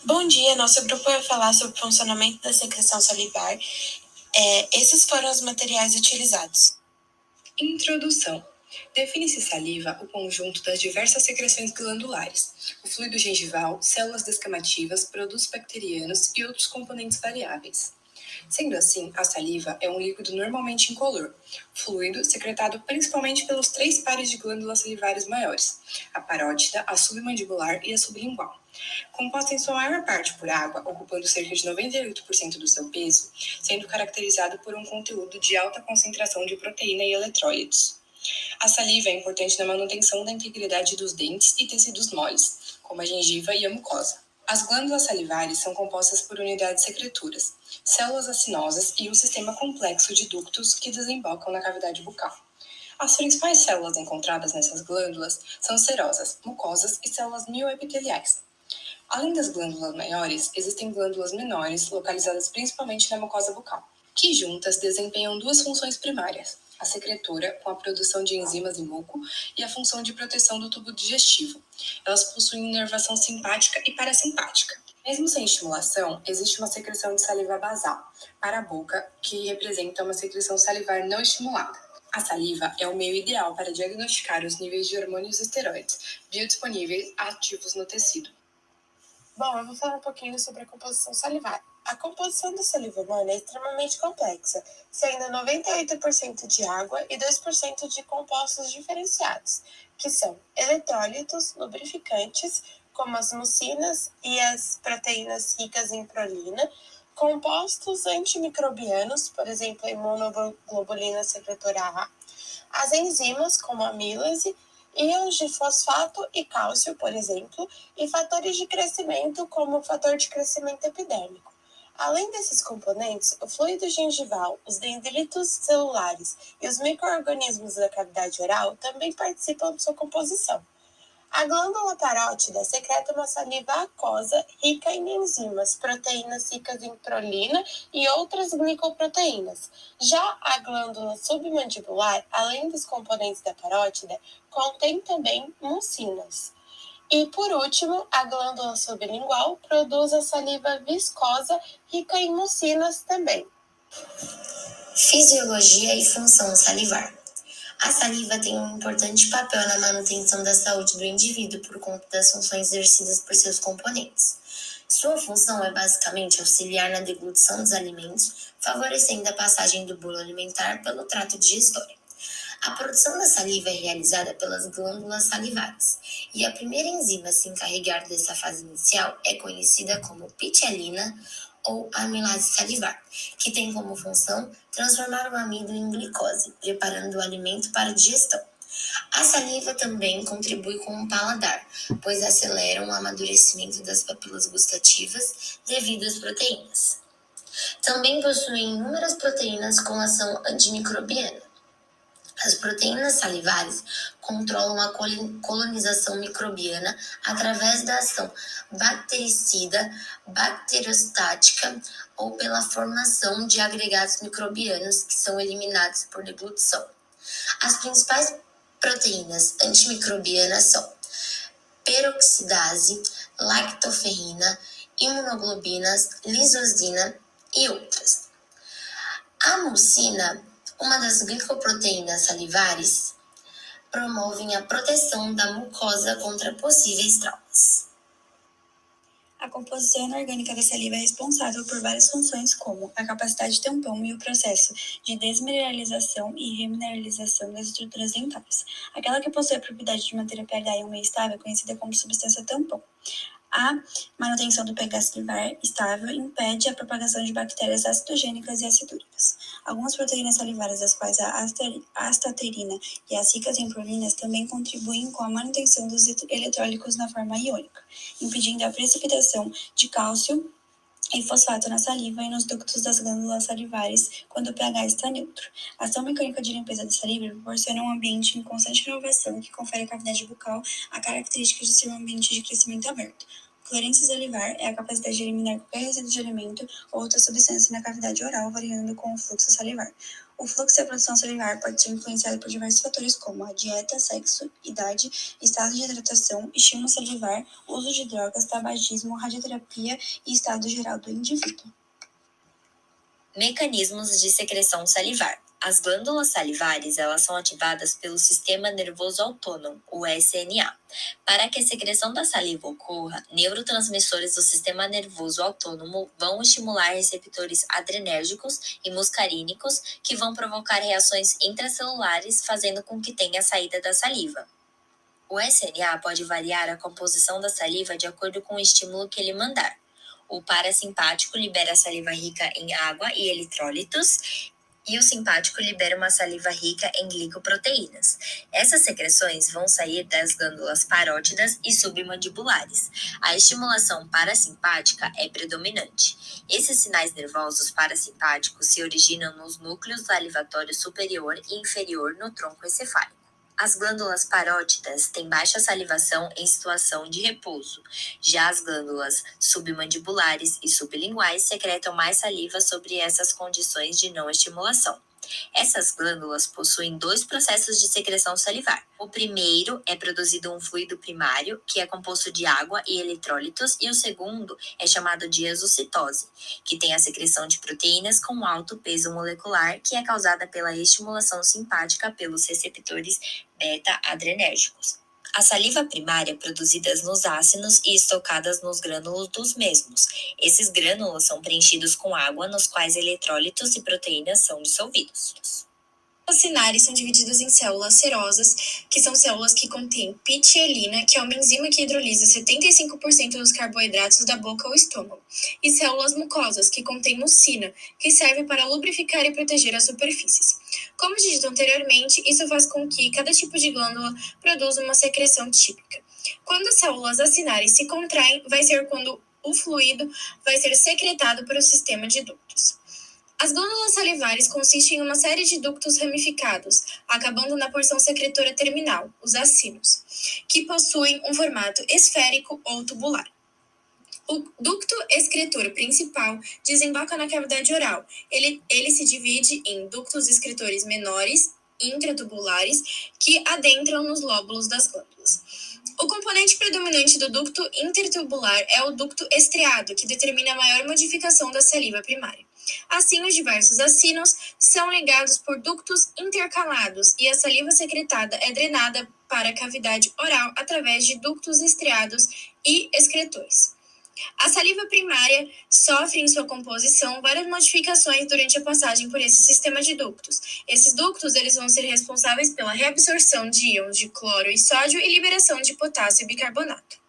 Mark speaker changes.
Speaker 1: Bom dia, nosso grupo vai falar sobre o funcionamento da secreção salivar. Esses foram os materiais utilizados.
Speaker 2: Introdução. Define-se saliva o conjunto das diversas secreções glandulares, o fluido gengival, células descamativas, produtos bacterianos e outros componentes variáveis. Sendo assim, a saliva é um líquido normalmente incolor, fluido secretado principalmente pelos três pares de glândulas salivares maiores, a parótida, a submandibular e a sublingual. Composta em sua maior parte por água, ocupando cerca de 98% do seu peso, sendo caracterizado por um conteúdo de alta concentração de proteína e eletrólitos. A saliva é importante na manutenção da integridade dos dentes e tecidos moles, como a gengiva e a mucosa. As glândulas salivares são compostas por unidades secretoras, células acinosas e um sistema complexo de ductos que desembocam na cavidade bucal. As principais células encontradas nessas glândulas são serosas, mucosas e células mioepiteliais. Além das glândulas maiores, existem glândulas menores, localizadas principalmente na mucosa bucal, que juntas desempenham duas funções primárias: a secretora, com a produção de enzimas e muco, e a função de proteção do tubo digestivo. Elas possuem inervação simpática e parasimpática. Mesmo sem estimulação, existe uma secreção de saliva basal, para a boca, que representa uma secreção salivar não estimulada. A saliva é o meio ideal para diagnosticar os níveis de hormônios esteroides biodisponíveis ativos no tecido.
Speaker 1: Bom, eu vou falar um pouquinho sobre a composição salivar. A composição da saliva humana é extremamente complexa, sendo 98% de água e 2% de compostos diferenciados, que são eletrólitos, lubrificantes, como as mucinas e as proteínas ricas em prolina, compostos antimicrobianos, por exemplo, a imunoglobulina secretora A, as enzimas, como a amilase, íons de fosfato e cálcio, por exemplo, e fatores de crescimento, como o fator de crescimento epidérmico. Além desses componentes, o fluido gengival, os dendritos celulares e os micro-organismos da cavidade oral também participam de sua composição. A glândula parótida secreta uma saliva aquosa rica em enzimas, proteínas ricas em prolina e outras glicoproteínas. Já a glândula submandibular, além dos componentes da parótida, contém também mucinas. E, por último, a glândula sublingual produz a saliva viscosa rica em mucinas também.
Speaker 3: Fisiologia e função salivar. A saliva tem um importante papel na manutenção da saúde do indivíduo por conta das funções exercidas por seus componentes. Sua função é basicamente auxiliar na deglutição dos alimentos, favorecendo a passagem do bolo alimentar pelo trato digestório. A produção da saliva é realizada pelas glândulas salivares, e a primeira enzima a se encarregar dessa fase inicial é conhecida como pitialina ou amilase salivar, que tem como função transformar o amido em glicose, preparando o alimento para a digestão. A saliva também contribui com o paladar, pois acelera o amadurecimento das papilas gustativas devido às proteínas. Também possui inúmeras proteínas com ação antimicrobiana. As proteínas salivares controlam a colonização microbiana através da ação bactericida, bacteriostática ou pela formação de agregados microbianos que são eliminados por deglutição. As principais proteínas antimicrobianas são peroxidase, lactoferrina, imunoglobinas, lisozina e outras. A mucina, uma das glicoproteínas salivares, promovem a proteção da mucosa contra possíveis traumas.
Speaker 4: A composição inorgânica da saliva é responsável por várias funções, como a capacidade tampão e o processo de desmineralização e remineralização das estruturas dentárias. Aquela que possui a propriedade de manter o pH em um meio estável é conhecida como substância tampão. A manutenção do pH salivar estável impede a propagação de bactérias acidogênicas e acidúricas. Algumas proteínas salivares, das quais a astaterina e as ricas em prolinas, também contribuem com a manutenção dos eletrólitos na forma iônica, impedindo a precipitação de cálcio e fosfato na saliva e nos ductos das glândulas salivares quando o pH está neutro. A ação mecânica de limpeza da saliva proporciona um ambiente em constante renovação que confere à cavidade bucal a característica de ser um ambiente de crescimento aberto. Clearance salivar é a capacidade de eliminar qualquer resíduo de alimento ou outra substância na cavidade oral, variando com o fluxo salivar. O fluxo e a produção salivar pode ser influenciado por diversos fatores como a dieta, sexo, idade, estado de hidratação, estímulo salivar, uso de drogas, tabagismo, radioterapia e estado geral do indivíduo.
Speaker 3: Mecanismos de secreção salivar. As glândulas salivares, elas são ativadas pelo Sistema Nervoso Autônomo, o SNA. Para que a secreção da saliva ocorra, neurotransmissores do Sistema Nervoso Autônomo vão estimular receptores adrenérgicos e muscarínicos que vão provocar reações intracelulares, fazendo com que tenha a saída da saliva. O SNA pode variar a composição da saliva de acordo com o estímulo que ele mandar. O parasimpático libera a saliva rica em água e eletrólitos, e o simpático libera uma saliva rica em glicoproteínas. Essas secreções vão sair das glândulas parótidas e submandibulares. A estimulação parasimpática é predominante. Esses sinais nervosos parasimpáticos se originam nos núcleos salivatório superior e inferior no tronco encefálico. As glândulas parótidas têm baixa salivação em situação de repouso. Já as glândulas submandibulares e sublinguais secretam mais saliva sobre essas condições de não estimulação. Essas glândulas possuem dois processos de secreção salivar. O primeiro é produzido um fluido primário, que é composto de água e eletrólitos, e o segundo é chamado de exocitose, que tem a secreção de proteínas com alto peso molecular, que é causada pela estimulação simpática pelos receptores beta-adrenérgicos. A saliva primária é produzida nos ácidos e estocadas nos grânulos dos mesmos. Esses grânulos são preenchidos com água, nos quais eletrólitos e proteínas são dissolvidos.
Speaker 2: Os ciliares são divididos em células serosas, que são células que contêm pitielina, que é uma enzima que hidrolisa 75% dos carboidratos da boca ou estômago, e células mucosas, que contêm mucina, que serve para lubrificar e proteger as superfícies. Como dito anteriormente, isso faz com que cada tipo de glândula produza uma secreção típica. Quando as células acilares se contraem, vai ser quando o fluido vai ser secretado para o sistema de ductos. As glândulas salivares consistem em uma série de ductos ramificados, acabando na porção secretora terminal, os acinos, que possuem um formato esférico ou tubular. O ducto excretor principal desemboca na cavidade oral. Ele se divide em ductos excretores menores, intratubulares, que adentram nos lóbulos das glândulas. O componente predominante do ducto intertubular é o ducto estriado, que determina a maior modificação da saliva primária. Assim, os diversos acinos são ligados por ductos intercalados e a saliva secretada é drenada para a cavidade oral através de ductos estriados e excretores. A saliva primária sofre em sua composição várias modificações durante a passagem por esse sistema de ductos. Esses ductos eles vão ser responsáveis pela reabsorção de íons de cloro e sódio e liberação de potássio e bicarbonato.